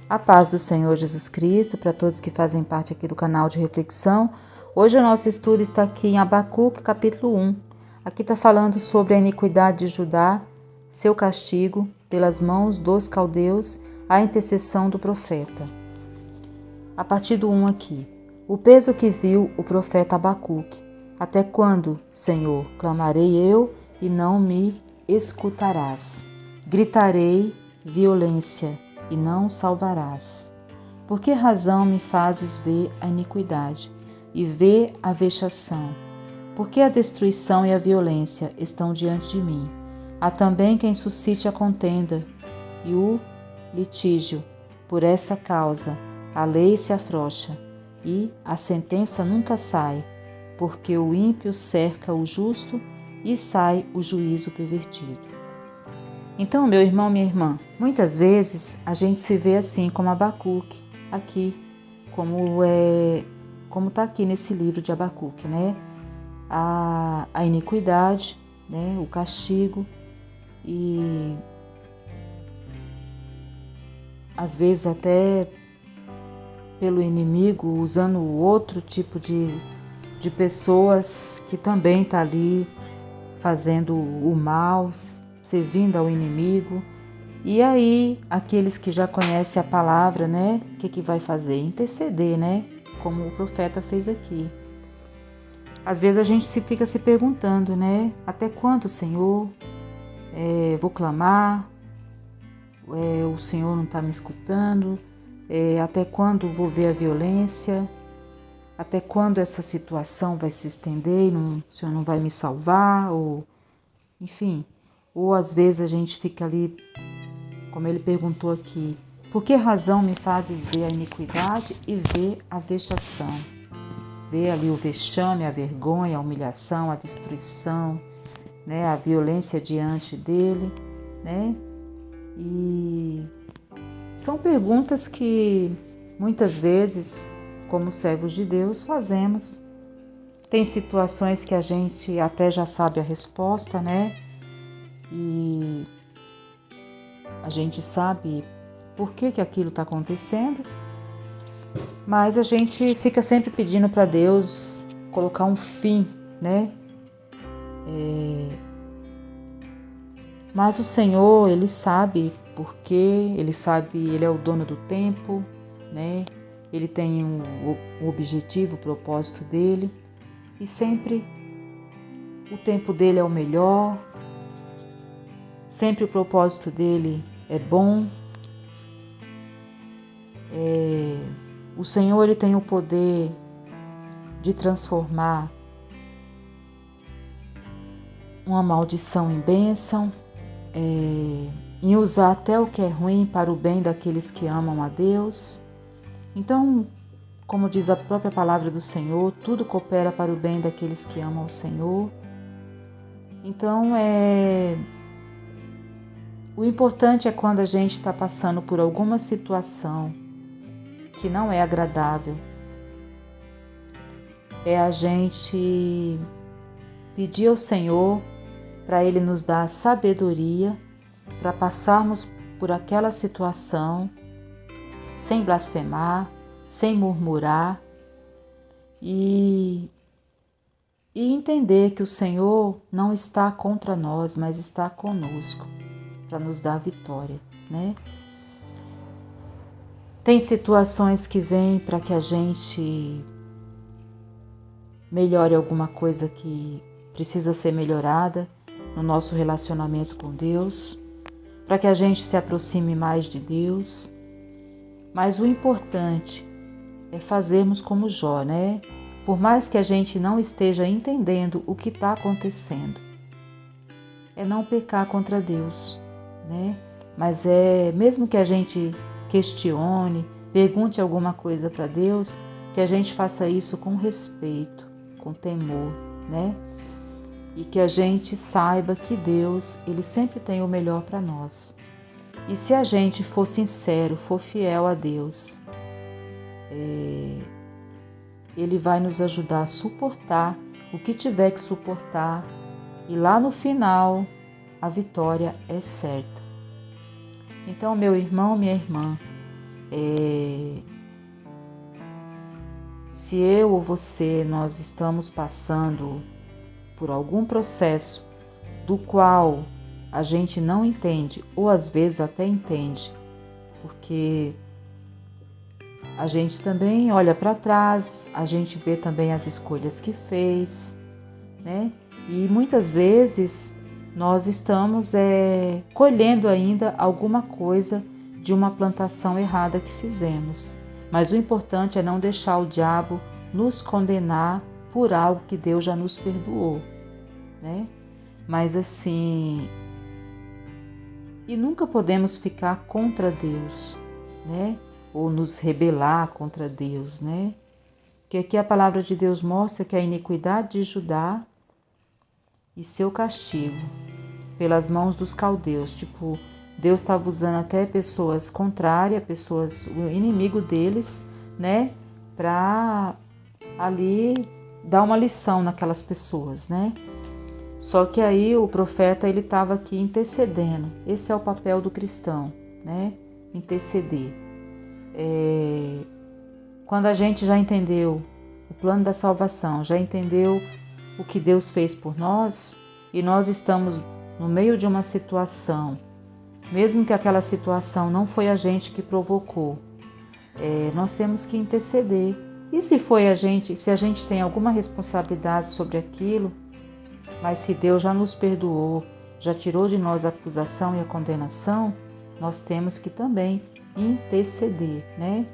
A paz do Senhor Jesus Cristo para todos que fazem parte aqui do canal de reflexão. Hoje o nosso estudo está aqui em Abacuque, capítulo 1. Aqui está falando sobre a iniquidade de Judá, seu castigo pelas mãos dos caldeus, a intercessão do profeta. A partir do 1 aqui. O peso que viu o profeta Abacuque. Até quando, Senhor, clamarei eu e não me escutarás? Gritarei violência e não salvarás. Por que razão me fazes ver a iniquidade e ver a vexação? Porque a destruição e a violência estão diante de mim. Há também quem suscite a contenda e o litígio. Por essa causa, a lei se afrouxa e a sentença nunca sai, porque o ímpio cerca o justo e sai o juízo pervertido. Então, meu irmão, minha irmã, muitas vezes a gente se vê assim como Abacuque, aqui, como está aqui nesse livro de Abacuque, né? A iniquidade, né? O castigo e às vezes até pelo inimigo, usando outro tipo de pessoas que também está ali fazendo o mal, servindo ao inimigo. E aí, aqueles que já conhecem a palavra, né? O que vai fazer? Interceder, né? Como o profeta fez aqui. Às vezes a gente fica se perguntando, né? Até quando, Senhor? Vou clamar? O Senhor não está me escutando? Até quando vou ver a violência? Até quando essa situação vai se estender e o Senhor não vai me salvar? Enfim, ou às vezes a gente fica ali, como ele perguntou aqui, por que razão me fazes ver a iniquidade e ver a vexação? Ver ali o vexame, a vergonha, a humilhação, a destruição, né? A violência diante dele, né? E são perguntas que muitas vezes, como servos de Deus, fazemos. Tem situações que a gente até já sabe a resposta, né? E a gente sabe por que aquilo está acontecendo, mas a gente fica sempre pedindo para Deus colocar um fim, né? Mas o Senhor, Ele sabe por quê, Ele sabe, Ele é o dono do tempo, né? Ele tem um objetivo, o propósito dele, e sempre o tempo dele é o melhor, sempre o propósito dele é bom. O Senhor, Ele tem o poder de transformar uma maldição em bênção, em usar até o que é ruim para o bem daqueles que amam a Deus. Então, como diz a própria palavra do Senhor, tudo coopera para o bem daqueles que amam o Senhor. Então, o importante é quando a gente está passando por alguma situação que não é agradável, é a gente pedir ao Senhor para Ele nos dar sabedoria para passarmos por aquela situação sem blasfemar, sem murmurar e entender que o Senhor não está contra nós, mas está conosco para nos dar a vitória, né? Tem situações que vêm para que a gente melhore alguma coisa que precisa ser melhorada no nosso relacionamento com Deus, para que a gente se aproxime mais de Deus. Mas o importante é fazermos como Jó, né? Por mais que a gente não esteja entendendo o que está acontecendo, é não pecar contra Deus, né? Mas mesmo que a gente questione, pergunte alguma coisa para Deus, que a gente faça isso com respeito, com temor, né? E que a gente saiba que Deus, Ele sempre tem o melhor para nós. E se a gente for sincero, for fiel a Deus, Ele vai nos ajudar a suportar o que tiver que suportar. E lá no final, a vitória é certa. Então, meu irmão, minha irmã, Se eu ou você, nós estamos passando por algum processo do qual a gente não entende, ou às vezes até entende, porque a gente também olha para trás, a gente vê também as escolhas que fez, né? E muitas vezes nós estamos colhendo ainda alguma coisa de uma plantação errada que fizemos. Mas o importante é não deixar o diabo nos condenar por algo que Deus já nos perdoou, né? Mas assim, e nunca podemos ficar contra Deus, né? Ou nos rebelar contra Deus, né? Porque aqui a palavra de Deus mostra que a iniquidade de Judá e seu castigo pelas mãos dos caldeus, tipo, Deus estava usando até pessoas contrárias, pessoas, o inimigo deles, né? Para ali dar uma lição naquelas pessoas, né? Só que aí o profeta, ele estava aqui intercedendo. Esse é o papel do cristão, né? Interceder. Quando a gente já entendeu o plano da salvação, já entendeu o que Deus fez por nós, e nós estamos no meio de uma situação, mesmo que aquela situação não foi a gente que provocou, nós temos que interceder. E se a gente tem alguma responsabilidade sobre aquilo, mas se Deus já nos perdoou, já tirou de nós a acusação e a condenação, nós temos que também interceder, né?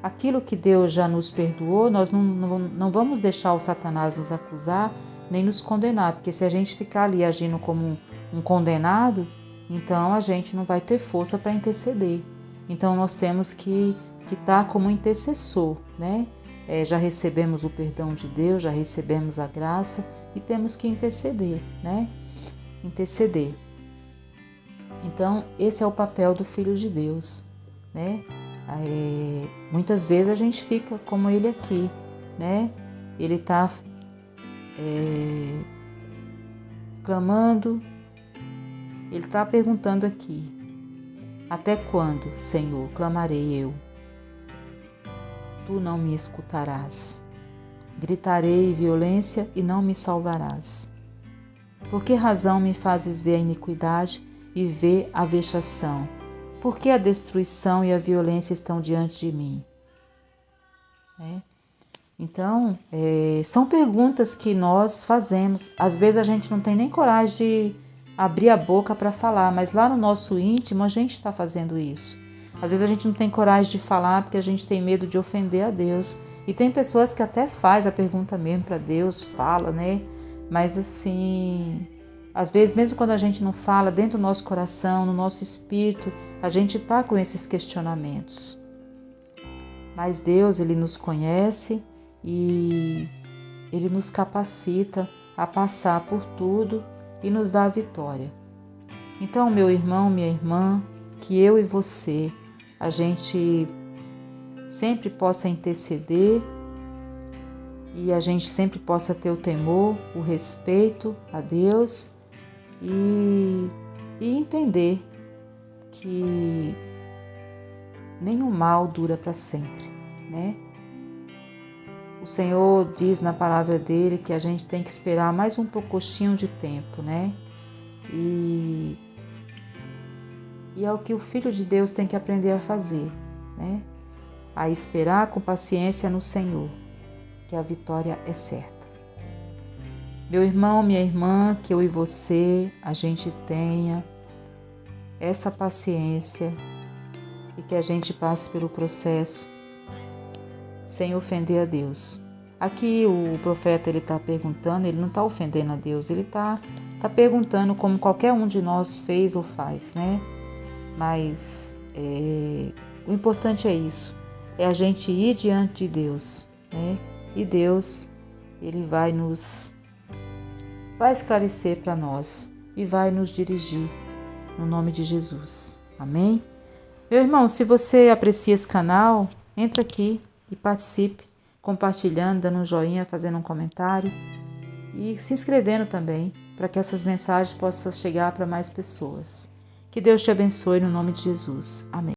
Aquilo que Deus já nos perdoou, nós não vamos deixar o Satanás nos acusar nem nos condenar, porque se a gente ficar ali agindo como um condenado, então a gente não vai ter força para interceder. Então nós temos que estar como intercessor, né? Já recebemos o perdão de Deus, já recebemos a graça e temos que interceder, né? Interceder. Então esse é o papel do Filho de Deus, né? Muitas vezes a gente fica como ele aqui, né? Ele está clamando, ele está perguntando aqui: até quando, Senhor, clamarei eu? Tu não me escutarás. Gritarei violência e não me salvarás. Por que razão me fazes ver a iniquidade e ver a vexação? Por que a destruição e a violência estão diante de mim? Então, são perguntas que nós fazemos. Às vezes a gente não tem nem coragem de abrir a boca para falar, mas lá no nosso íntimo a gente está fazendo isso. Às vezes a gente não tem coragem de falar porque a gente tem medo de ofender a Deus. E tem pessoas que até faz a pergunta mesmo para Deus, fala, né? Mas assim, às vezes mesmo quando a gente não fala, dentro do nosso coração, no nosso espírito, a gente está com esses questionamentos. Mas Deus, Ele nos conhece e Ele nos capacita a passar por tudo e nos dá a vitória. Então, meu irmão, minha irmã, que eu e você, a gente sempre possa interceder e a gente sempre possa ter o temor, o respeito a Deus e entender que nenhum mal dura para sempre, né? O Senhor diz na palavra dele que a gente tem que esperar mais um pouquinho de tempo, né? E é o que o Filho de Deus tem que aprender a fazer, né? A esperar com paciência no Senhor, que a vitória é certa. Meu irmão, minha irmã, que eu e você, a gente tenha essa paciência e que a gente passe pelo processo sem ofender a Deus. Aqui o profeta ele está perguntando, ele não está ofendendo a Deus, ele está perguntando como qualquer um de nós fez ou faz, né? Mas o importante é isso, é a gente ir diante de Deus, né? E Deus, Ele vai esclarecer para nós e vai nos dirigir no nome de Jesus. Amém? Meu irmão, se você aprecia esse canal, entra aqui e participe, compartilhando, dando um joinha, fazendo um comentário e se inscrevendo também, para que essas mensagens possam chegar para mais pessoas. Que Deus te abençoe no nome de Jesus. Amém.